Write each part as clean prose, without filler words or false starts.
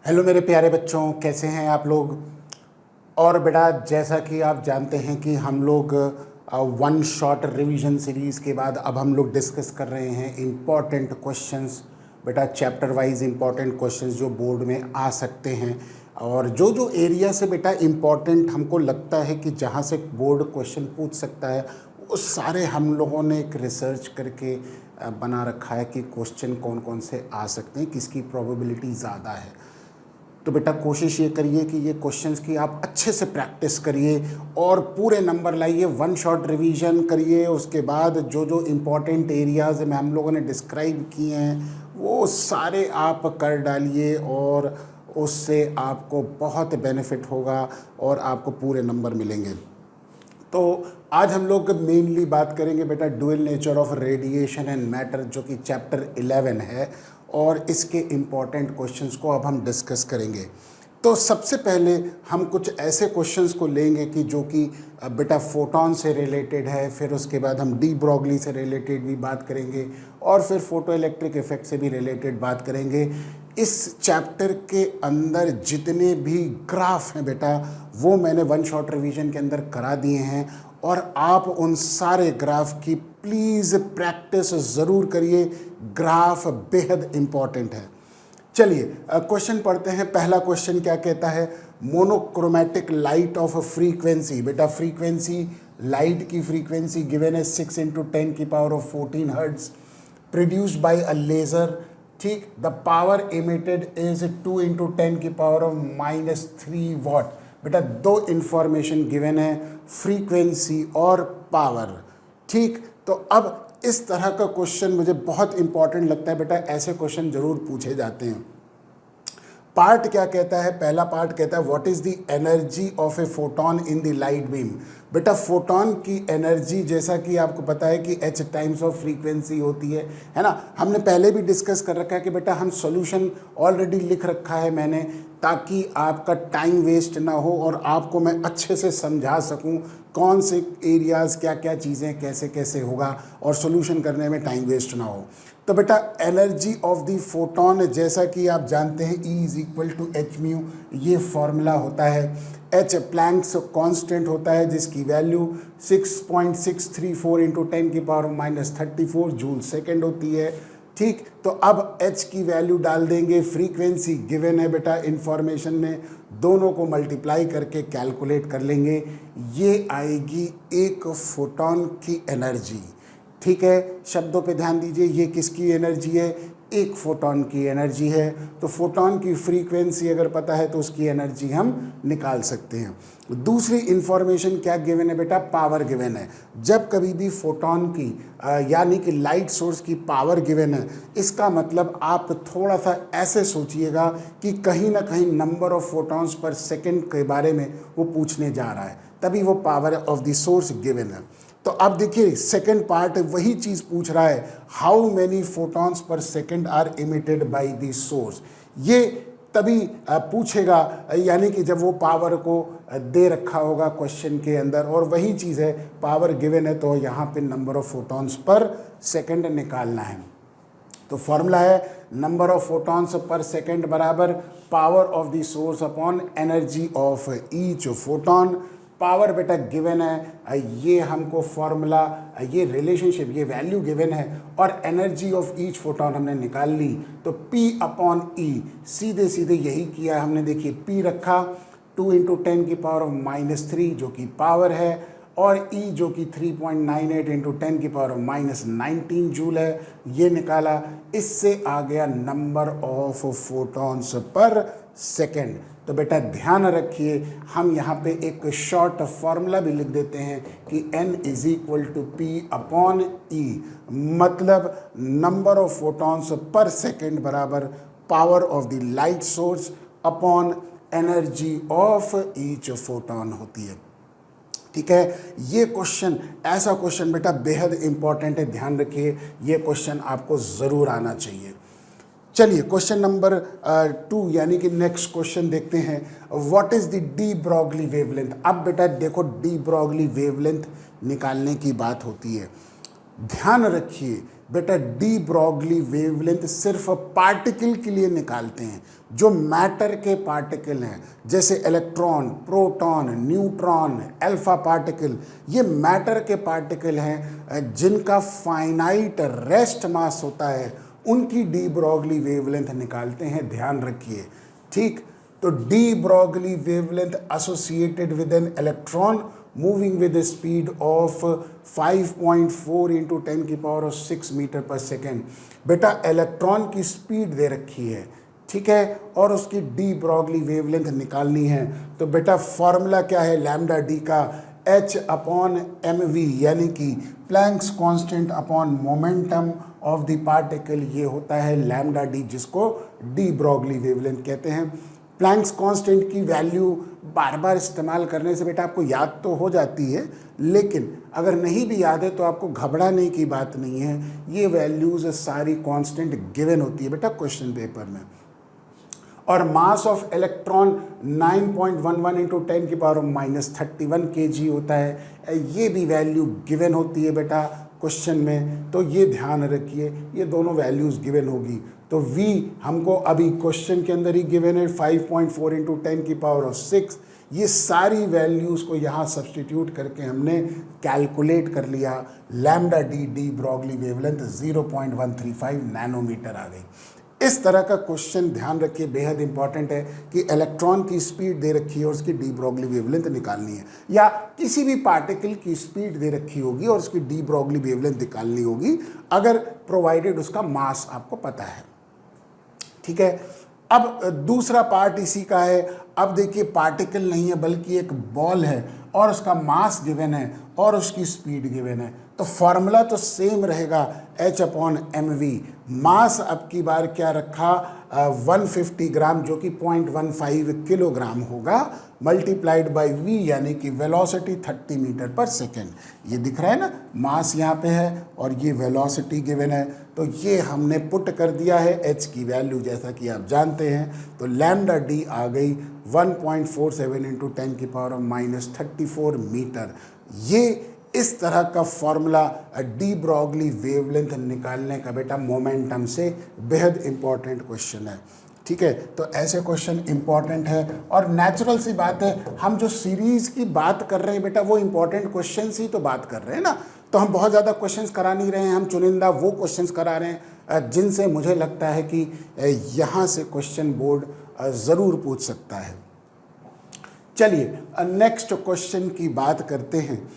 Hello मेरे प्यारे बच्चों, कैसे हैं आप लोग। और बेटा, जैसा कि आप जानते हैं कि हम लोग वन शॉट रिवीजन सीरीज़ के बाद अब हम लोग डिस्कस कर रहे हैं इम्पॉर्टेंट क्वेश्चंस। बेटा, चैप्टर वाइज इम्पॉर्टेंट क्वेश्चंस जो बोर्ड में आ सकते हैं, और जो जो एरिया से बेटा इम्पॉर्टेंट हमको लगता है कि जहाँ से बोर्ड क्वेश्चन पूछ सकता है, वो सारे हम लोगों ने एक रिसर्च करके बना रखा है कि क्वेश्चन कौन कौन से आ सकते हैं, किसकी प्रोबेबिलिटी ज़्यादा है। तो बेटा, कोशिश ये करिए कि ये क्वेश्चंस की आप अच्छे से प्रैक्टिस करिए और पूरे नंबर लाइए, वन शॉट रिवीजन करिए। उसके बाद जो जो इम्पोर्टेंट एरियाज़ में हम लोगों ने डिस्क्राइब किए हैं वो सारे आप कर डालिए, और उससे आपको बहुत बेनिफिट होगा और आपको पूरे नंबर मिलेंगे। तो आज हम लोग मेनली बात करेंगे बेटा dual nature of radiation and matter, जो कि चैप्टर 11 है, और इसके इम्पॉर्टेंट क्वेश्चंस को अब हम डिस्कस करेंगे। तो सबसे पहले हम कुछ ऐसे क्वेश्चंस को लेंगे कि जो कि बेटा फोटॉन से रिलेटेड है, फिर उसके बाद हम डी ब्रॉगली से रिलेटेड भी बात करेंगे, और फिर फोटो इलेक्ट्रिक इफेक्ट से भी रिलेटेड बात करेंगे। इस चैप्टर के अंदर जितने भी ग्राफ हैं बेटा, वो मैंने वन शॉट रिवीजन के अंदर करा दिए हैं, और आप उन सारे ग्राफ की प्लीज़ प्रैक्टिस ज़रूर करिए। ग्राफ बेहद इम्पॉर्टेंट है। चलिए क्वेश्चन पढ़ते हैं। पहला क्वेश्चन क्या कहता है, मोनोक्रोमैटिक लाइट ऑफ फ्रीक्वेंसी। बेटा, फ्रीक्वेंसी, लाइट की फ्रीक्वेंसी गिवन है 6 × 10⁻14 hertz, produced by a laser. ठीक, the power emitted is 2 × 10⁻³ watt. बेटा, दो इंफॉर्मेशन गिवन है, फ्रीक्वेंसी और पावर। ठीक, तो अब इस तरह का क्वेश्चन मुझे बहुत इंपॉर्टेंट लगता है बेटा, ऐसे क्वेश्चन जरूर पूछे जाते हैं। पार्ट क्या कहता है, पहला पार्ट कहता है what is the energy of a photon in the light beam. बेटा, फोटोन की एनर्जी जैसा कि आपको पता है कि h टाइम्स ऑफ फ्रीक्वेंसी होती है ना। हमने पहले भी डिस्कस कर रखा है कि बेटा हम सॉल्यूशन ऑलरेडी लिख रखा है मैंने, ताकि आपका टाइम वेस्ट ना हो और आपको मैं अच्छे से समझा सकूं कौन से एरियाज़, क्या क्या चीज़ें कैसे कैसे होगा, और सॉल्यूशन करने में टाइम वेस्ट ना हो। तो बेटा, एनर्जी ऑफ द फोटोन जैसा कि आप जानते हैं E = hμ, ये फॉर्मूला होता है। H प्लैंक्स कांस्टेंट होता है, जिसकी वैल्यू 6.634 × 10⁻34 जूल सेकेंड होती है। ठीक, तो अब H की वैल्यू डाल देंगे, फ्रीक्वेंसी गिवन है बेटा इंफॉर्मेशन में, दोनों को मल्टीप्लाई करके कैलकुलेट कर लेंगे, ये आएगी एक फोटोन की एनर्जी। ठीक है, शब्दों पे ध्यान दीजिए, ये किसकी एनर्जी है, एक फोटोन की एनर्जी है। तो फोटोन की फ्रीक्वेंसी अगर पता है तो उसकी एनर्जी हम निकाल सकते हैं। दूसरी इंफॉर्मेशन क्या गिवन है बेटा, पावर गिवन है। जब कभी भी फोटोन की यानी कि लाइट सोर्स की पावर गिवन है, इसका मतलब आप थोड़ा सा ऐसे सोचिएगा कि कहीं ना कहीं number of photons per second के बारे में वो पूछने जा रहा है, तभी वो power of the source given है। तो अब देखिए सेकेंड पार्ट वही चीज़ पूछ रहा है, how many photons per second are emitted by the source. ये तभी पूछेगा, यानी कि जब वो पावर को दे रखा होगा क्वेश्चन के अंदर, और वही चीज़ है, पावर गिवन है तो यहाँ पे number of photons per second निकालना है। तो फॉर्मूला है number of photons per second बराबर power of the source upon energy of each photon. Power बेटा गिवन है, ये हमको फॉर्मूला, ये रिलेशनशिप, ये वैल्यू गिवन है, और एनर्जी ऑफ ईच फोटोन हमने निकाल ली। तो P/E, सीधे सीधे यही किया हमने। देखिए P रखा 2 × 10⁻³ जो कि पावर है, और E जो कि 3.98 × 10⁻19 जूल है, ये निकाला। इससे आ गया number of photons per second. तो बेटा ध्यान रखिए, हम यहाँ पे एक शॉर्ट फॉर्मूला भी लिख देते हैं कि N = P/E, मतलब number of photons per second बराबर power of the light source upon energy of each photon होती है। ठीक है, ये क्वेश्चन, ऐसा क्वेश्चन बेटा बेहद इंपॉर्टेंट है, ध्यान रखिए, ये क्वेश्चन आपको ज़रूर आना चाहिए। चलिए क्वेश्चन नंबर 2 यानी कि नेक्स्ट क्वेश्चन देखते हैं, what is the D Broglie wavelength. अब बेटा देखो, डी ब्रॉगली वेवलेंथ निकालने की बात होती है। ध्यान रखिए बेटा, डी ब्रॉगली वेवलेंथ सिर्फ पार्टिकल के लिए निकालते हैं। जो मैटर के पार्टिकल हैं जैसे electron, proton, neutron, alpha particle, ये मैटर के पार्टिकल हैं जिनका फाइनाइट रेस्ट मास होता है, उनकी डी ब्रॉगली वेवलेंथ निकालते हैं। ध्यान रखिए, ठीक। तो D Broglie wavelength associated with an electron moving with a speed of 5.4 into 10 की पावर ऑफ 6 मीटर पर सेकेंड। बेटा इलेक्ट्रॉन की स्पीड दे रखी है, ठीक है, और उसकी डी ब्रॉगली वेवलेंथ निकालनी है। तो बेटा फॉर्मूला क्या है लैम्डा डी का? h अपॉन एम वी, यानी कि Planck's constant upon momentum of the particle, ये होता है लैम्डा डी, जिसको डी ब्रॉगली वेवलेंथ कहते हैं। प्लैंक्स कांस्टेंट की वैल्यू बार बार इस्तेमाल करने से बेटा आपको याद तो हो जाती है, लेकिन अगर नहीं भी याद है तो आपको घबराने की बात नहीं है। ये वैल्यूज़ सारी कांस्टेंट गिवन होती है बेटा क्वेश्चन पेपर में। और मास ऑफ इलेक्ट्रॉन 9.11 इंटू 10 की पावर माइनस 31 kg होता है। ये भी वैल्यू गिवन होती है बेटा क्वेश्चन में, तो ये ध्यान रखिए, ये दोनों वैल्यूज़ गिवन होगी। तो v हमको अभी क्वेश्चन के अंदर ही गिवन है 5.4 इंटू 10 की पावर ऑफ 6। ये सारी वैल्यूज़ को यहाँ सब्सटीट्यूट करके हमने कैलकुलेट कर लिया। Lambda de de Broglie wavelength 0.135 nanometre आ गई। इस तरह का क्वेश्चन ध्यान रखिए, बेहद इंपॉर्टेंट है कि इलेक्ट्रॉन की स्पीड दे रखी है और उसकी डी ब्रॉगली वेवलेंथ निकालनी है, या किसी भी पार्टिकल की स्पीड दे रखी होगी और उसकी डी ब्रॉगली वेवलेंथ निकालनी होगी, अगर प्रोवाइडेड उसका मास आपको पता है, ठीक है। अब दूसरा पार्ट इसी का है। अब देखिए पार्टिकल नहीं है बल्कि एक बॉल है और उसका मास गिवन है और उसकी स्पीड गिवन है, तो फॉर्मूला तो सेम रहेगा h अपॉन एम वी। मास अब की बार क्या रखा 150 ग्राम, जो कि 0.15 किलोग्राम होगा, मल्टीप्लाइड बाय v, यानी कि वेलोसिटी 30 मीटर पर सेकेंड। ये दिख रहा है ना, मास यहाँ पे है और ये वेलोसिटी गिवन है, तो ये हमने पुट कर दिया है h की वैल्यू जैसा कि आप जानते हैं। तो लैम्डा डी आ गई 1.47 इंटू 10 की पावर ऑफ माइनस 34 मीटर। ये इस तरह का फॉर्मूला डी ब्रॉगली वेवलेंथ निकालने का बेटा मोमेंटम से बेहद इंपॉर्टेंट क्वेश्चन है, ठीक है। तो ऐसे क्वेश्चन इंपॉर्टेंट है और नेचुरल सी बात है, हम जो सीरीज़ की बात कर रहे हैं बेटा वो इंपॉर्टेंट क्वेश्चन ही तो बात कर रहे हैं ना। तो हम बहुत ज़्यादा क्वेश्चंस करा नहीं रहे हैं, हम चुनिंदा वो क्वेश्चंस करा रहे हैं जिनसे मुझे लगता है कि यहाँ से क्वेश्चन बोर्ड ज़रूर पूछ सकता है। चलिए नेक्स्ट क्वेश्चन की बात करते हैं।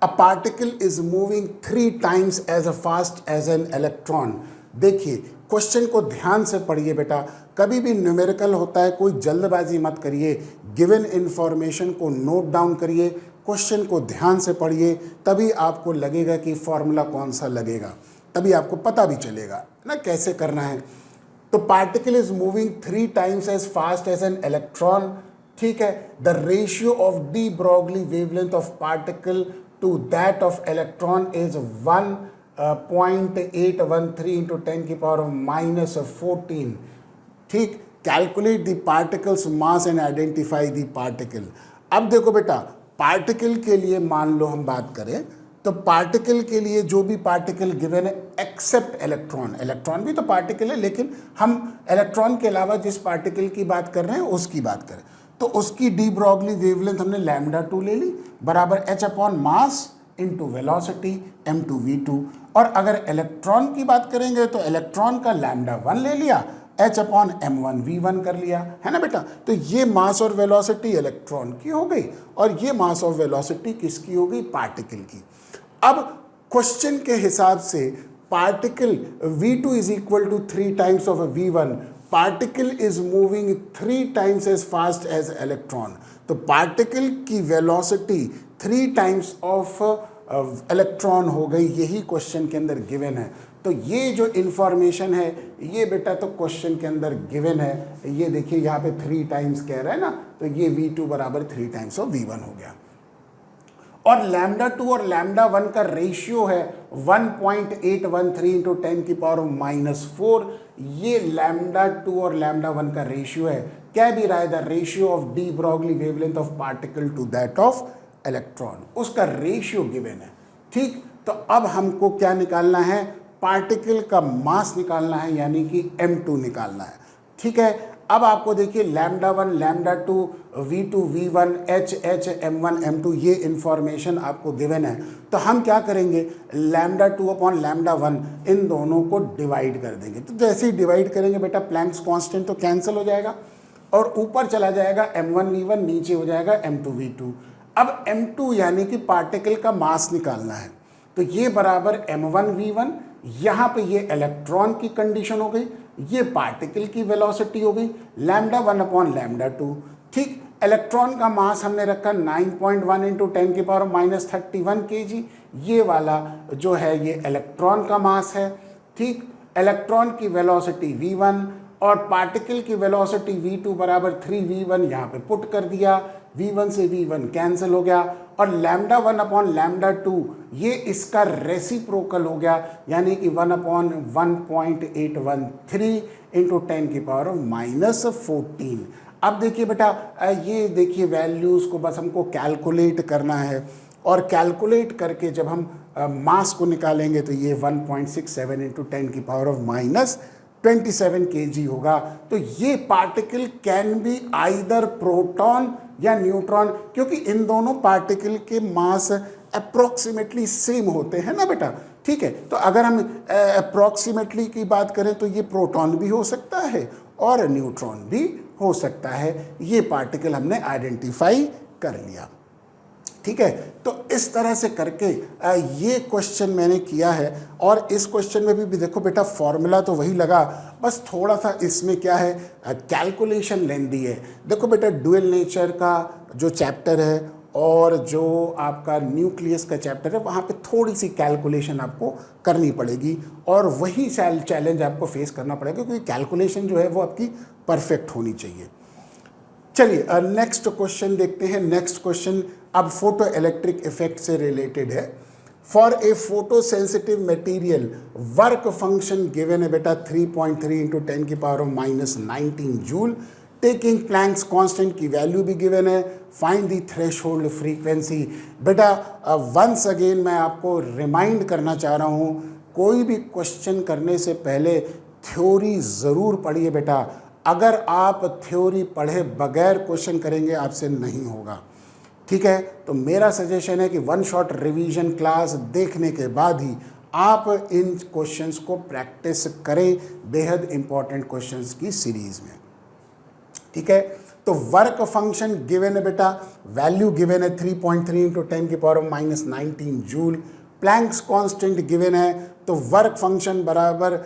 A particle is moving 3 times as fast as an electron। देखिए क्वेश्चन को ध्यान से पढ़िए बेटा, कभी भी न्यूमेरिकल होता है कोई जल्दबाजी मत करिए, गिवन इन्फॉर्मेशन को नोट डाउन करिए, क्वेश्चन को ध्यान से पढ़िए, तभी आपको लगेगा कि फॉर्मूला कौन सा लगेगा, तभी आपको पता भी चलेगा ना कैसे करना है। तो particle is moving 3 times as fast as an electron, ठीक है। The ratio of de Broglie wavelength of particle to that of electron is 1.813 into 10 की पावर ऑफ माइनस 14, ठीक। Calculate the particles mass and identify the particle. अब देखो बेटा, particle के लिए मान लो हम बात करें तो पार्टिकल के लिए जो भी पार्टिकल गिवन है एक्सेप्ट इलेक्ट्रॉन, इलेक्ट्रॉन भी तो पार्टिकल है, लेकिन हम इलेक्ट्रॉन के अलावा जिस पार्टिकल की बात कर रहे हैं उसकी बात करें, तो उसकी डी ब्रॉगली वेवलेंथ हमने लैम्डा 2 ले ली, बराबर h upon mass into velocity m2v2। और अगर इलेक्ट्रॉन की बात करेंगे तो इलेक्ट्रॉन का लैम्डा 1 ले लिया, h अपॉन m1v1 कर लिया, है ना बेटा। तो ये मास और वेलोसिटी इलेक्ट्रॉन की हो गई और ये मास और वेलोसिटी किसकी हो गई, पार्टिकल की। अब क्वेश्चन के हिसाब से particle v2 is equal to 3 times of v1, particle is moving 3 times as fast as electron. तो पार्टिकल की वेलोसिटी 3 टाइम्स ऑफ इलेक्ट्रॉन हो गई, यही क्वेश्चन के अंदर गिवन है। तो ये जो इन्फॉर्मेशन है ये बेटा तो क्वेश्चन के अंदर गिवन है। ये देखिए यहाँ पे 3 टाइम्स कह रहा है ना, तो ये v2 बराबर 3 टाइम्स ऑफ v1 हो गया। और लैम्डा 2 और लैम्डा 1 का रेशियो है 1.813 इंटू 10 की पावर माइनस 4। ये लैम्डा 2 और लैम्डा 1 का रेशियो है, क्या भी रहा है, the ratio of de Broglie wavelength of particle to that of electron, उसका रेशियो गिवन है, ठीक। तो अब हमको क्या निकालना है, पार्टिकल का मास निकालना है, यानी कि m2 निकालना है। ठीक है, अब आपको देखिए λ1, λ2, v2, v1, h m1 m2 ये इंफॉर्मेशन आपको गिवन है। तो हम क्या करेंगे, λ2 अपॉन λ1 इन दोनों को डिवाइड कर देंगे। तो जैसे ही डिवाइड करेंगे बेटा प्लैंक्स कांस्टेंट तो कैंसिल हो जाएगा और ऊपर चला जाएगा m1 v1, नीचे हो जाएगा m2 v2। अब m2 यानी कि पार्टिकल का मास निकालना है, तो ये बराबर m1 v1, यहाँ पे ये इलेक्ट्रॉन की कंडीशन हो गई, ये पार्टिकल की वेलोसिटी हो गई λ1 अपॉन λ2। ठीक, इलेक्ट्रॉन का मास हमने रखा 9.1 इंटू 10 की पावर माइनस 31 kg, ये वाला जो है ये इलेक्ट्रॉन का मास है। ठीक, इलेक्ट्रॉन की वेलोसिटी v1 और पार्टिकल की वेलोसिटी v2 बराबर 3v1 यहाँ पे पुट कर दिया, v1 से v1 कैंसिल हो गया और λ1 अपॉन λ2 ये इसका रेसिप्रोकल हो गया, यानी कि 1 अपॉन 1.813 इंटू 10 की पावर माइनस 14। अब देखिए बेटा ये देखिए वैल्यूज़ को बस हमको कैलकुलेट करना है और कैलकुलेट करके जब हम मास को निकालेंगे तो ये 1.67 इंटू 10 की पावर ऑफ माइनस 27 kg होगा। तो ये particle can be either proton या न्यूट्रॉन, क्योंकि इन दोनों पार्टिकल के मास अप्रोक्सीमेटली सेम होते हैं ना बेटा। ठीक है, तो अगर हम अप्रोक्सीमेटली की बात करें तो ये प्रोटॉन भी हो सकता है और न्यूट्रॉन भी हो सकता है। ये पार्टिकल हमने आइडेंटिफाई कर लिया। ठीक है, तो इस तरह से करके ये क्वेश्चन मैंने किया है और इस क्वेश्चन में भी देखो बेटा फॉर्मूला तो वही लगा, बस थोड़ा सा इसमें क्या है कैलकुलेशन लेंदी है। देखो बेटा डुअल नेचर का जो चैप्टर है और जो आपका न्यूक्लियस का चैप्टर है वहाँ पे थोड़ी सी कैलकुलेशन आपको करनी पड़ेगी और वही चैलेंज आपको फेस करना पड़ेगा, क्योंकि कैलकुलेशन जो है वो आपकी परफेक्ट होनी चाहिए। चलिए नेक्स्ट क्वेश्चन देखते हैं। नेक्स्ट क्वेश्चन अब फोटो इलेक्ट्रिक इफेक्ट से रिलेटेड है। For a photo sensitive material work function given है बेटा 3.3 इंटू 10 की power of minus 19 joule. Taking Planck's constant की वैल्यू भी गिवन है। Find the threshold frequency. बेटा वंस अगेन मैं आपको रिमाइंड करना चाह रहा हूँ, कोई भी क्वेश्चन करने से पहले थ्योरी ज़रूर पढ़िए बेटा। अगर आप थ्योरी पढ़े बगैर क्वेश्चन करेंगे आपसे नहीं होगा। ठीक है, तो मेरा सजेशन है कि वन शॉट रिवीजन क्लास देखने के बाद ही आप इन क्वेश्चंस को प्रैक्टिस करें, बेहद इंपॉर्टेंट क्वेश्चंस की सीरीज में। ठीक है, तो वर्क फंक्शन गिवन है बेटा, वैल्यू गिवन है 3.3 इंटू 10 की power minus 19 joule. Planck's constant given है, तो वर्क फंक्शन बराबर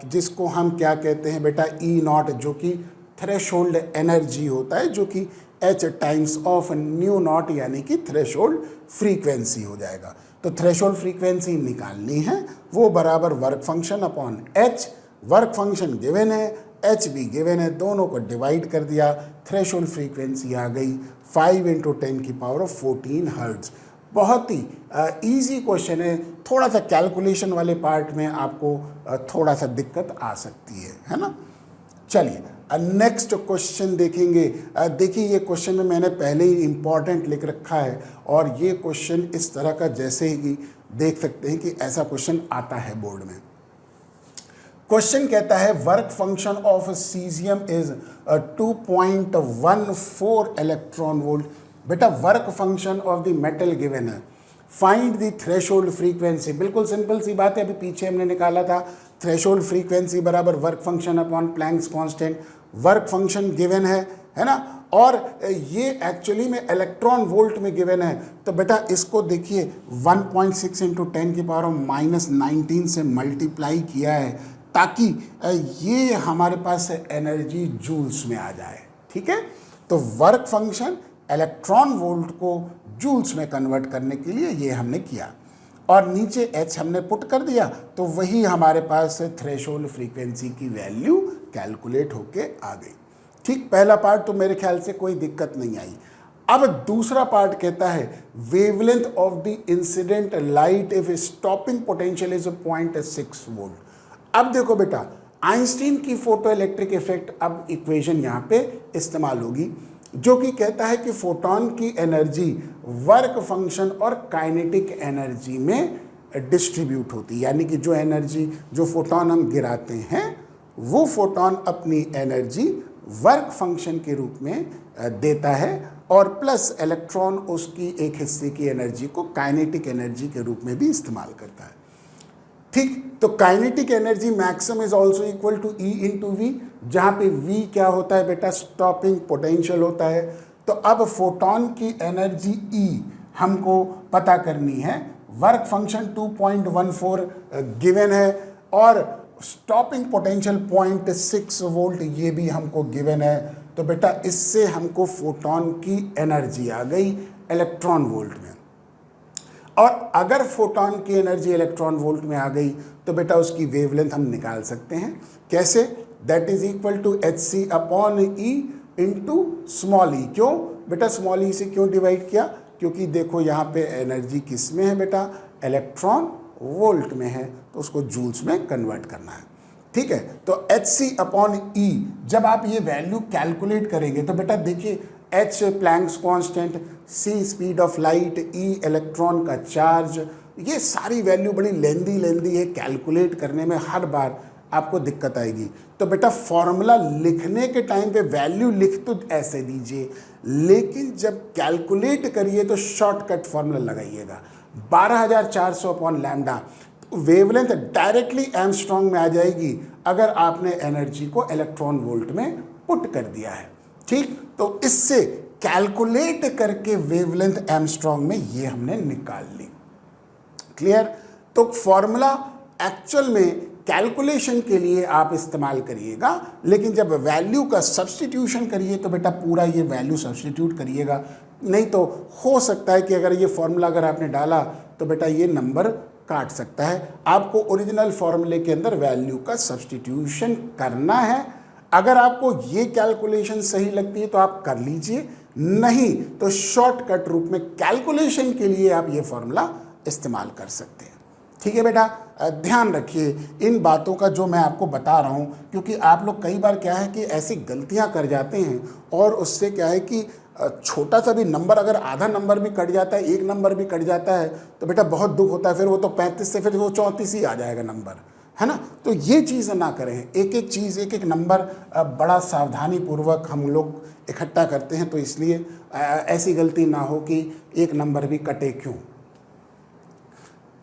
जिसको हम क्या कहते हैं बेटा ई नॉट, जो कि थ्रेशोल्ड एनर्जी होता है, जो कि h times of new not यानी कि थ्रेशोल्ड फ्रीक्वेंसी हो जाएगा। तो थ्रेशोल्ड फ्रीक्वेंसी निकालनी है, वो बराबर work function upon h। Work function given है, h भी गिवन है, दोनों को डिवाइड कर दिया, थ्रेशोल्ड फ्रीक्वेंसी आ गई 5 इंटू 10 की पावर ऑफ 14 हर्ट्ज। बहुत ही इजी क्वेश्चन है, थोड़ा सा कैलकुलेशन वाले पार्ट में आपको थोड़ा सा दिक्कत आ सकती है ना। चलिए नेक्स्ट क्वेश्चन देखेंगे। देखिए ये क्वेश्चन में मैंने पहले ही इम्पॉर्टेंट लिख रखा है और ये क्वेश्चन इस तरह का जैसे ही देख सकते हैं कि ऐसा क्वेश्चन आता है बोर्ड में। क्वेश्चन कहता है work function of caesium is 2.14 electron volt. बेटा work function of the metal given है, फाइंड द थ्रेशोल्ड फ्रीक्वेंसी। बिल्कुल सिंपल सी बात है, अभी पीछे हमने निकाला था थ्रेशोल्ड फ्रीक्वेंसी बराबर work function upon Planck's constant. Work function given है ना, और ये एक्चुअली में इलेक्ट्रॉन वोल्ट में गिवन है। तो बेटा इसको देखिए 1.6 इंटू 10 की पावर माइनस 19 से मल्टीप्लाई किया है ताकि ये हमारे पास एनर्जी जूल्स में आ जाए। ठीक है, तो वर्क फंक्शन इलेक्ट्रॉन वोल्ट को जूल्स में कन्वर्ट करने के लिए ये हमने किया और नीचे h हमने पुट कर दिया, तो वही हमारे पास थ्रेशोल्ड फ्रीक्वेंसी की वैल्यू कैलकुलेट होके आ गई। ठीक, पहला पार्ट तो मेरे ख्याल से कोई दिक्कत नहीं आई। अब दूसरा पार्ट कहता है wavelength of the incident light if stopping potential is 0.6 volt. अब देखो बेटा आइंस्टीन की फोटो इलेक्ट्रिक इफेक्ट अब इक्वेशन यहाँ पे इस्तेमाल होगी, जो कि कहता है कि फोटोन की एनर्जी वर्क फंक्शन और काइनेटिक एनर्जी में डिस्ट्रीब्यूट होती है, यानी कि जो एनर्जी, जो फोटोन हम गिराते हैं वो फोटोन अपनी एनर्जी वर्क फंक्शन के रूप में देता है, और प्लस इलेक्ट्रॉन उसकी एक हिस्से की एनर्जी को काइनेटिक एनर्जी के रूप में भी इस्तेमाल करता है। ठीक, तो kinetic energy maximum is also equal to e into v, जहाँ पे वी क्या होता है बेटा, स्टॉपिंग पोटेंशियल होता है। तो अब फोटोन की एनर्जी ई हमको पता करनी है, वर्क फंक्शन 2.14 गिवन है, और स्टॉपिंग पोटेंशियल 0.6 वोल्ट ये भी हमको गिवन है। तो बेटा इससे हमको फोटोन की एनर्जी आ गई इलेक्ट्रॉन वोल्ट में, और अगर फोटोन की एनर्जी इलेक्ट्रॉन वोल्ट में आ गई तो बेटा उसकी वेवलेंथ हम निकाल सकते हैं। कैसे? That is equal to hc upon E into small E. क्यों बेटा स्मॉल ई से क्यों डिवाइड किया? क्योंकि देखो यहाँ पे एनर्जी किस में है बेटा, इलेक्ट्रॉन वोल्ट में है, तो उसको जूल्स में कन्वर्ट करना है। ठीक है, तो hc अपॉन ई जब आप ये वैल्यू कैलकुलेट करेंगे तो बेटा देखिए, h Planck's constant, c speed of light, e electron का चार्ज, ये सारी वैल्यू बड़ी लेंदी है, कैलकुलेट करने में हर बार आपको दिक्कत आएगी। तो बेटा फॉर्मूला लिखने के टाइम पे वैल्यू लिख तो ऐसे दीजिए, लेकिन जब कैलकुलेट करिए तो शॉर्टकट फॉर्मूला लगाइएगा 12400 upon lambda. Wavelength directly angstrom में आ जाएगी अगर आपने एनर्जी को इलेक्ट्रॉन वोल्ट में पुट कर दिया है। ठीक, तो इससे कैलकुलेट करके वेवलेंथ एंगस्ट्रॉम में ये हमने निकाल ली। क्लियर? तो फॉर्मूला एक्चुअल में कैलकुलेशन के लिए आप इस्तेमाल करिएगा, लेकिन जब वैल्यू का सब्स्टिट्यूशन करिए तो बेटा पूरा ये वैल्यू सब्स्टिट्यूट करिएगा, नहीं तो हो सकता है कि अगर ये फॉर्मूला अगर आपने डाला तो बेटा ये नंबर काट सकता है। आपको ओरिजिनल फॉर्मूले के अंदर वैल्यू का सब्स्टिट्यूशन करना है। अगर आपको ये कैलकुलेशन सही लगती है तो आप कर लीजिए, नहीं तो शॉर्टकट रूप में कैलकुलेशन के लिए आप ये फॉर्मूला इस्तेमाल कर सकते हैं। ठीक है बेटा, ध्यान रखिए इन बातों का जो मैं आपको बता रहा हूँ, क्योंकि आप लोग कई बार क्या है कि ऐसी गलतियाँ कर जाते हैं, और उससे क्या है कि छोटा सा भी नंबर, अगर आधा नंबर भी कट जाता है, एक नंबर भी कट जाता है, तो बेटा बहुत दुख होता है। फिर वो तो 35 से फिर वो 34 ही आ जाएगा नंबर, है ना। तो ये चीज़ ना करें, एक एक चीज़, एक एक नंबर बड़ा सावधानी पूर्वक हम लोग इकट्ठा करते हैं, तो इसलिए ऐसी गलती ना हो कि एक नंबर भी कटे क्यों।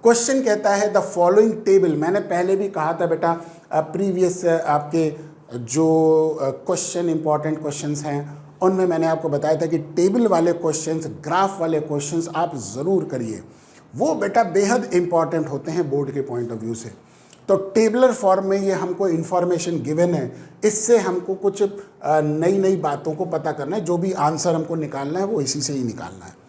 क्वेश्चन कहता है द फॉलोइंग टेबल, मैंने पहले भी कहा था बेटा प्रीवियस आपके जो क्वेश्चन इंपॉर्टेंट क्वेश्चंस हैं उनमें मैंने आपको बताया था कि टेबल वाले क्वेश्चंस, ग्राफ वाले क्वेश्चंस आप ज़रूर करिए, वो बेटा बेहद इंपॉर्टेंट होते हैं बोर्ड के पॉइंट ऑफ व्यू से। तो टेबलर फॉर्म में ये हमको इन्फॉर्मेशन गिवन है, इससे हमको कुछ नई नई बातों को पता करना है, जो भी आंसर हमको निकालना है वो इसी से ही निकालना है।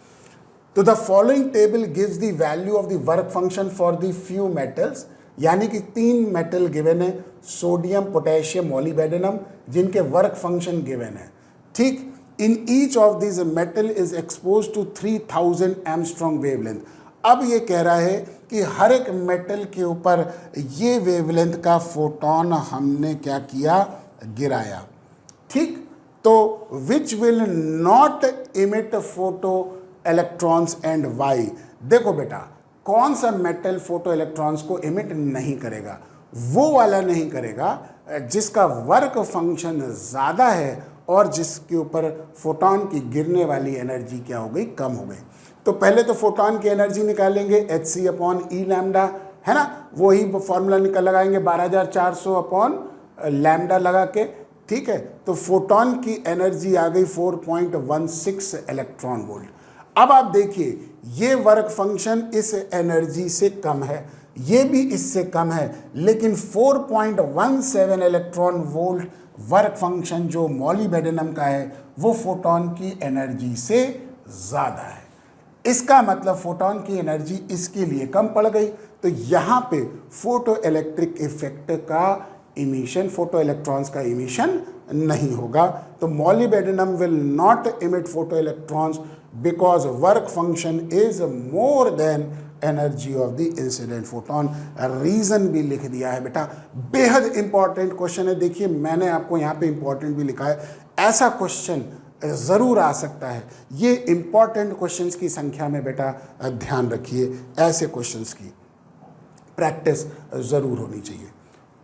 तो the following table gives the value of the work function for the few metals, यानी कि 3 मेटल गिवन है, सोडियम, पोटेशियम, मोलिब्डेनम, जिनके वर्क फंक्शन गिवन है। ठीक, in each of this metal is expose to 3000 angstrom wavelength. अब ये कह रहा है कि हर एक मेटल के ऊपर ये वेवलेंथ का फोटोन हमने क्या किया, गिराया। ठीक, तो which will not emit photo electrons and why. देखो बेटा कौन सा मेटल फोटो इलेक्ट्रॉन्स को इमिट नहीं करेगा, वो वाला नहीं करेगा जिसका वर्क फंक्शन ज़्यादा है और जिसके ऊपर फोटोन की गिरने वाली एनर्जी क्या हो गई, कम हो गई। तो पहले तो फोटोन की एनर्जी निकालेंगे hc अपॉन ई लैम्डा, है ना, वही फॉर्मूला निकल लगाएंगे 12400 अपॉन लैम्डा लगा के। ठीक है, तो फोटोन की एनर्जी आ गई 4.16 इलेक्ट्रॉन वोल्ट। अब आप देखिए ये वर्क फंक्शन इस एनर्जी से कम है, ये भी इससे कम है, लेकिन 4.17 इलेक्ट्रॉन वोल्ट वर्क फंक्शन जो मोलिब्डेनम का है वो फोटोन की एनर्जी से ज़्यादा है। इसका मतलब फोटोन की एनर्जी इसके लिए कम पड़ गई, तो यहाँ पे फोटो इलेक्ट्रिक इफेक्ट का इमिशन, फोटो इलेक्ट्रॉन्स का इमिशन नहीं होगा। तो molybdenum will not emit photo electrons because work function is more than energy of the incident photon. Reason भी लिख दिया है बेटा, बेहद इंपॉर्टेंट क्वेश्चन है। देखिए मैंने आपको यहाँ पे इंपॉर्टेंट भी लिखा है, ऐसा क्वेश्चन ज़रूर आ सकता है। ये इंपॉर्टेंट क्वेश्चंस की संख्या में बेटा ध्यान रखिए ऐसे क्वेश्चंस की। प्रैक्टिस ज़रूर होनी चाहिए।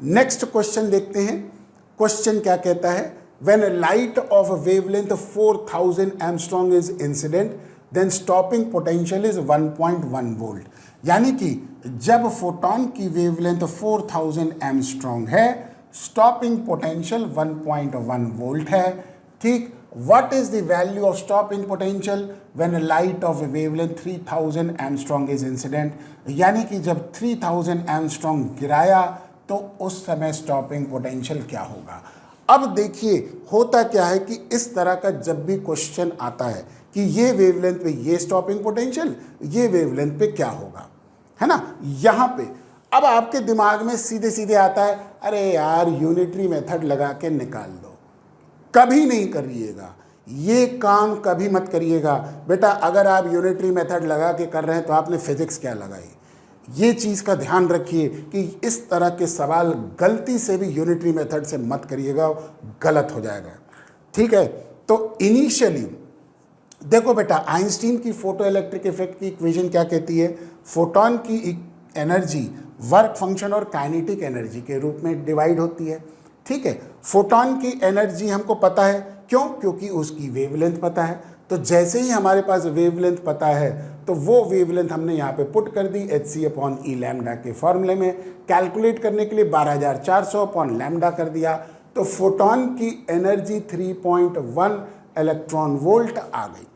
नेक्स्ट क्वेश्चन देखते हैं। क्वेश्चन क्या कहता है, when a light of wavelength 4000 angstrom is incident then stopping potential is 1.1 volt. यानी कि जब फोटोन की वेवलेंथ 4000 एंगस्ट्रॉम है, स्टॉपिंग पोटेंशियल 1.1 वोल्ट है। ठीक, what is the value of stopping potential when a light of wavelength 3000 angstrom is incident. यानी कि जब 3000 एंगस्ट्रॉम गिराया तो उस समय स्टॉपिंग पोटेंशियल क्या होगा। अब देखिए होता क्या है कि इस तरह का जब भी क्वेश्चन आता है कि ये वेवलेंथ पे ये स्टॉपिंग पोटेंशियल, ये वेवलेंथ पे क्या होगा, है ना। यहाँ पे अब आपके दिमाग में सीधे सीधे आता है, अरे यार यूनिटरी मेथड लगा के निकाल दो। कभी नहीं करिएगा ये काम, कभी मत करिएगा बेटा। अगर आप यूनिटरी मेथड लगा के कर रहे हैं तो आपने फिजिक्स क्या लगाई। ये चीज़ का ध्यान रखिए कि इस तरह के सवाल गलती से भी यूनिटरी मेथड से मत करिएगा, गलत हो जाएगा। ठीक है, तो इनिशियली देखो बेटा, आइंस्टीन की फोटो इलेक्ट्रिक इफेक्ट की इक्वेशन क्या कहती है, फोटोन की एनर्जी वर्क फंक्शन और काइनेटिक एनर्जी के रूप में डिवाइड होती है। ठीक है, फोटोन की एनर्जी हमको पता है, क्यों, क्योंकि उसकी वेवलेंथ पता है। तो जैसे ही हमारे पास वेवलेंथ पता है तो वो वेवलेंथ हमने यहाँ पे पुट कर दी hc/e लैम्डा के फॉर्मूले में। कैलकुलेट करने के लिए 12400/लैम्डा कर दिया, तो फोटोन की एनर्जी 3.1 इलेक्ट्रॉन वोल्ट आ गई।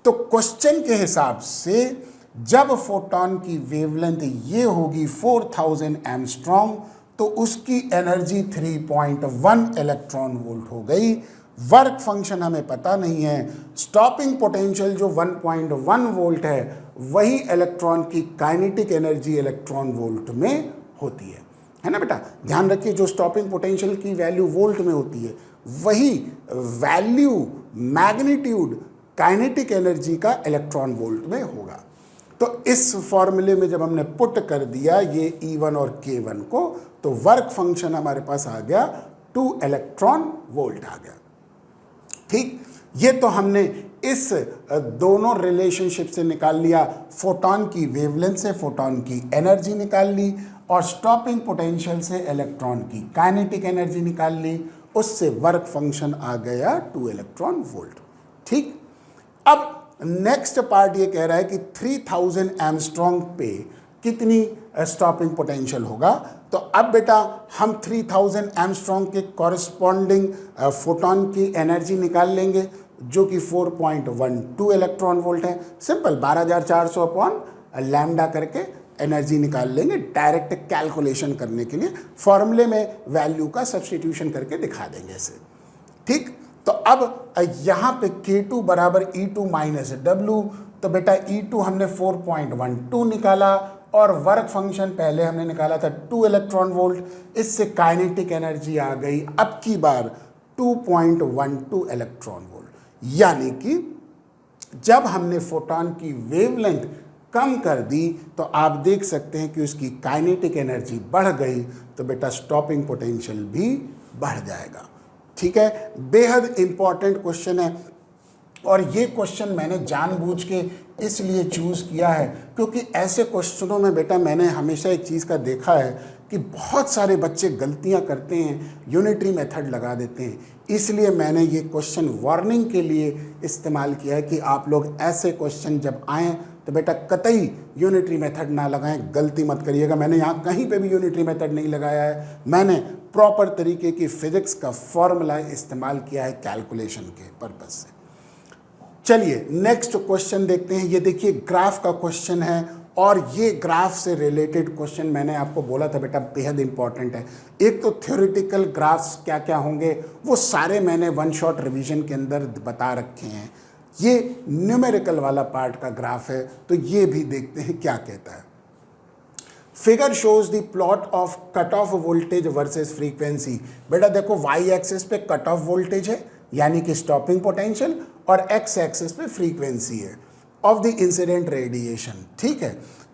तो क्वेश्चन के हिसाब से जब फोटोन की वेवलेंथ ये होगी 4000 एंगस्ट्रॉम तो उसकी एनर्जी 3.1 इलेक्ट्रॉन वोल्ट हो गई। वर्क फंक्शन हमें पता नहीं है, स्टॉपिंग पोटेंशियल जो 1.1 वोल्ट है वही इलेक्ट्रॉन की काइनेटिक एनर्जी इलेक्ट्रॉन वोल्ट में होती है ना बेटा। ध्यान रखिए, जो स्टॉपिंग पोटेंशियल की वैल्यू वोल्ट में होती है वही वैल्यू मैग्नीट्यूड काइनेटिक एनर्जी का इलेक्ट्रॉन वोल्ट में होगा। तो इस फॉर्मूले में जब हमने पुट कर दिया ये E1 और K1 को, तो वर्क फंक्शन हमारे पास आ गया 2 इलेक्ट्रॉन वोल्ट आ गया। ठीक, ये तो हमने इस दोनों रिलेशनशिप से निकाल लिया, फोटोन की वेवलेंथ से फोटोन की एनर्जी निकाल ली और स्टॉपिंग पोटेंशियल से इलेक्ट्रॉन की काइनेटिक एनर्जी निकाल ली, उससे वर्क फंक्शन आ गया 2 इलेक्ट्रॉन वोल्ट। ठीक, अब नेक्स्ट पार्ट ये कह रहा है कि 3000 एंगस्ट्रॉम पे कितनी स्टॉपिंग पोटेंशियल होगा। तो अब बेटा हम 3000 एंगस्ट्रॉम के कॉरेस्पॉन्डिंग फोटोन की एनर्जी निकाल लेंगे जो कि 4.12 इलेक्ट्रॉन वोल्ट है। सिंपल 12400/लैम्डा करके एनर्जी निकाल लेंगे, डायरेक्ट कैलकुलेशन करने के लिए फॉर्मूले में वैल्यू का सब्स्टिट्यूशन करके दिखा देंगे इसे। ठीक, तो अब यहाँ पे K2 बराबर E2 माइनस W, तो बेटा E2 हमने 4.12 निकाला और वर्क फंक्शन पहले हमने निकाला था 2 इलेक्ट्रॉन वोल्ट, इससे काइनेटिक एनर्जी आ गई अब की बार 2.12 इलेक्ट्रॉन वोल्ट। यानी कि जब हमने फोटोन की वेवलेंथ कम कर दी तो आप देख सकते हैं कि उसकी काइनेटिक एनर्जी बढ़ गई, तो बेटा स्टॉपिंग पोटेंशियल भी बढ़ जाएगा। ठीक है, बेहद इंपॉर्टेंट क्वेश्चन है और ये क्वेश्चन मैंने जानबूझ के इसलिए चूज़ किया है क्योंकि ऐसे क्वेश्चनों में बेटा मैंने हमेशा एक चीज़ का देखा है कि बहुत सारे बच्चे गलतियां करते हैं, यूनिटरी मेथड लगा देते हैं। इसलिए मैंने ये क्वेश्चन वार्निंग के लिए इस्तेमाल किया है कि आप लोग ऐसे क्वेश्चन जब आएँ तो बेटा कतई यूनिटरी मेथड ना लगाएं, गलती मत करिएगा। मैंने यहाँ कहीं पे भी यूनिटरी मेथड नहीं लगाया है, मैंने प्रॉपर तरीके की फिजिक्स का फॉर्मूला इस्तेमाल किया है कैलकुलेशन के पर्पज से। चलिए नेक्स्ट क्वेश्चन देखते हैं। ये देखिए ग्राफ का क्वेश्चन है और ये ग्राफ से रिलेटेड क्वेश्चन मैंने आपको बोला था बेटा बेहद इंपॉर्टेंट है। एक तो थ्योरेटिकल ग्राफ्स क्या क्या होंगे वो सारे मैंने वन शॉट रिवीजन के अंदर बता रखे हैं। ये न्यूमेरिकल वाला पार्ट का ग्राफ है, तो ये भी देखते हैं क्या कहता है। Figure shows the plot of cut off voltage versus frequency. बेटा देखो वाई एक्सिस पे कट ऑफ वोल्टेज है यानी कि स्टॉपिंग पोटेंशियल और एक्स एक्सिस पे फ्रीक्वेंसी है ऑफ द इंसिडेंट रेडिएशन। ठीक है,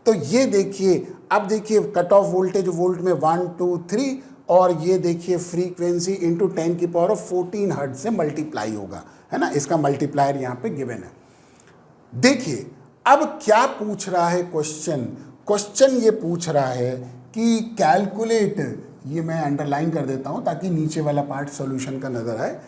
तो ये देखिए, अब देखिए कट ऑफ वोल्टेज वोल्ट में 1 2 3 और ये देखिए फ्रीक्वेंसी इंटू 10⁻14 हर्ट्ज से मल्टीप्लाई होगा, है ना। इसका मल्टीप्लायर यहाँ पे गिवन है। देखिए अब क्या पूछ रहा है क्वेश्चन ये पूछ रहा है कि कैलकुलेट, ये मैं अंडरलाइन कर देता हूँ ताकि नीचे वाला पार्ट सॉल्यूशन का नजर आए।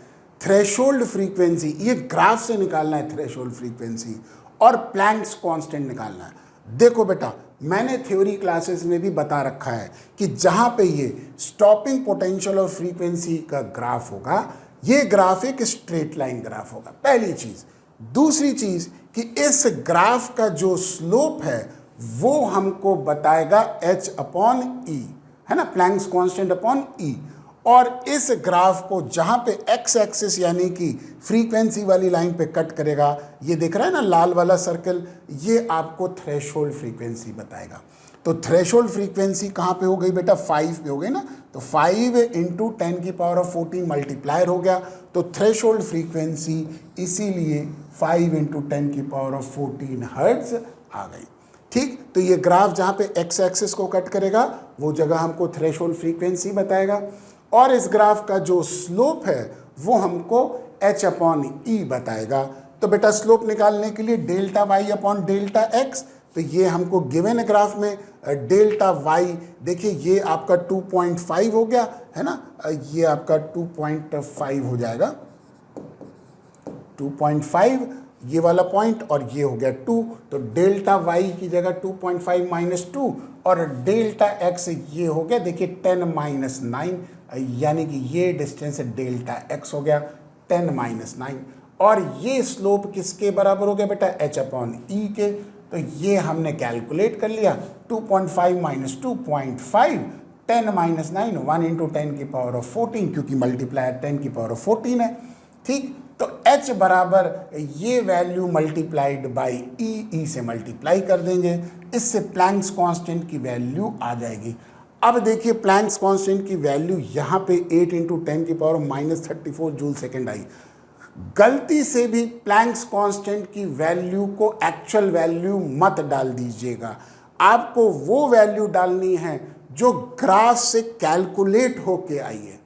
थ्रेशोल्ड फ्रीक्वेंसी, ये ग्राफ से निकालना है थ्रेशोल्ड फ्रीक्वेंसी, और प्लैंक्स कांस्टेंट निकालना है। देखो बेटा, मैंने थ्योरी क्लासेस में भी बता रखा है कि जहां पे ये स्टॉपिंग पोटेंशियल और फ्रीक्वेंसी का ग्राफ होगा, ये ग्राफ एक स्ट्रेट लाइन ग्राफ होगा, पहली चीज। दूसरी चीज कि इस ग्राफ का जो स्लोप है वो हमको बताएगा h अपॉन ई, है ना, प्लैंक्स कांस्टेंट अपॉन ई। और इस ग्राफ को जहां पे x एक्सिस यानी कि फ्रीक्वेंसी वाली लाइन पे कट करेगा, ये दिख रहा है ना लाल वाला सर्कल, ये आपको थ्रेशोल्ड फ्रीक्वेंसी बताएगा। तो थ्रेशोल्ड फ्रीक्वेंसी कहाँ पे हो गई बेटा, 5 पे हो गई ना, तो 5 इंटू 10⁻14 मल्टीप्लायर हो गया, तो थ्रेशोल्ड फ्रीक्वेंसी इसीलिए 5 इंटू 10⁻14 हर्ट्ज आ गई। ठीक, तो ये ग्राफ जहाँ पे x एक्सिस को कट करेगा वो जगह हमको थ्रेशोल्ड फ्रीक्वेंसी बताएगा, और इस ग्राफ का जो स्लोप है वो हमको h अपॉन ई बताएगा। तो बेटा स्लोप निकालने के लिए delta y upon delta x, तो ये हमको गिवन ग्राफ में डेल्टा y, देखिए ये आपका 2.5 हो गया, है ना, ये आपका 2.5 हो जाएगा, 2.5 ये वाला पॉइंट, और ये हो गया 2, तो डेल्टा y की जगह 2.5 माइनस 2, और डेल्टा x ये हो गया, देखिए 10 माइनस 9, यानी कि ये डिस्टेंस डेल्टा x हो गया 10 माइनस 9, और ये स्लोप किसके बराबर हो गया बेटा, h अपॉन ई के। तो ये हमने कैलकुलेट कर लिया, 2.5 माइनस 2.5, 10 माइनस 9, 1 इंटू 10⁻14, क्योंकि मल्टीप्लायर 10⁻14 है। ठीक, तो h बराबर ये वैल्यू मल्टीप्लाइड बाई ई से मल्टीप्लाई कर देंगे, इससे प्लैंक्स कांस्टेंट की वैल्यू आ जाएगी। अब देखिए प्लैंक्स कांस्टेंट की वैल्यू यहाँ पे 8 इंटू 10⁻34 जूल सेकेंड आई। गलती से भी प्लैंक्स कांस्टेंट की वैल्यू को एक्चुअल वैल्यू मत डाल दीजिएगा, आपको वो वैल्यू डालनी है जो ग्राफ से कैलकुलेट होके आई है।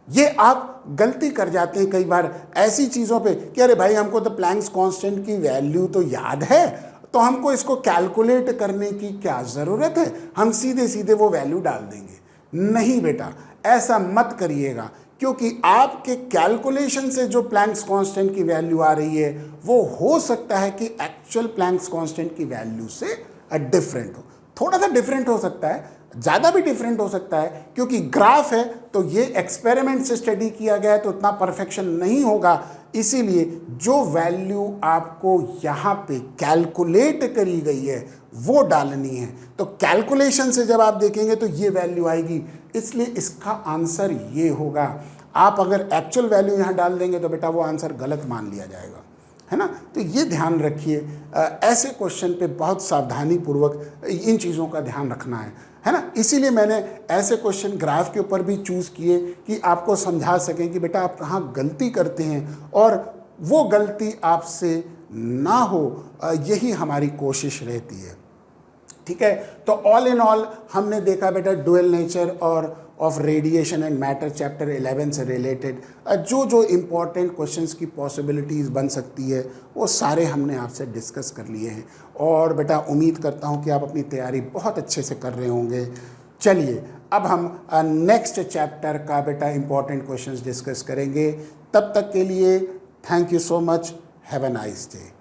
ये आप गलती कर जाते हैं कई बार ऐसी चीज़ों पे कि अरे भाई हमको तो प्लैंक्स कांस्टेंट की वैल्यू तो याद है, तो हमको इसको कैलकुलेट करने की क्या ज़रूरत है, हम सीधे सीधे वो वैल्यू डाल देंगे। नहीं बेटा, ऐसा मत करिएगा, क्योंकि आपके कैलकुलेशन से जो प्लैंक्स कांस्टेंट की वैल्यू आ रही है वो हो सकता है कि एक्चुअल प्लैंक्स कांस्टेंट की वैल्यू से डिफरेंट हो, थोड़ा सा डिफरेंट हो सकता है, ज़्यादा भी डिफरेंट हो सकता है, क्योंकि ग्राफ है तो ये एक्सपेरिमेंट से स्टडी किया गया है तो उतना परफेक्शन नहीं होगा। इसीलिए जो वैल्यू आपको यहाँ पे कैलकुलेट करी गई है वो डालनी है, तो कैलकुलेशन से जब आप देखेंगे तो ये वैल्यू आएगी, इसलिए इसका आंसर ये होगा। आप अगर एक्चुअल वैल्यू यहाँ डाल देंगे तो बेटा वो आंसर गलत मान लिया जाएगा, है ना। तो ये ध्यान रखिए, ऐसे क्वेश्चन पे बहुत सावधानी पूर्वक इन चीज़ों का ध्यान रखना है ना। इसीलिए मैंने ऐसे क्वेश्चन ग्राफ के ऊपर भी चूज़ किए कि आपको समझा सकें कि बेटा आप कहाँ गलती करते हैं और वो गलती आपसे ना हो, यही हमारी कोशिश रहती है। ठीक है, तो ऑल इन ऑल हमने देखा बेटा डुअल नेचर और of radiation and matter chapter 11 से रिलेटेड जो जो इम्पोर्टेंट क्वेश्चंस की पॉसिबिलिटीज़ बन सकती है वो सारे हमने आपसे डिस्कस कर लिए हैं, और बेटा उम्मीद करता हूँ कि आप अपनी तैयारी बहुत अच्छे से कर रहे होंगे। चलिए अब हम नेक्स्ट चैप्टर का बेटा इम्पोर्टेंट क्वेश्चंस डिस्कस करेंगे। तब तक के लिए thank you so much, have a nice day.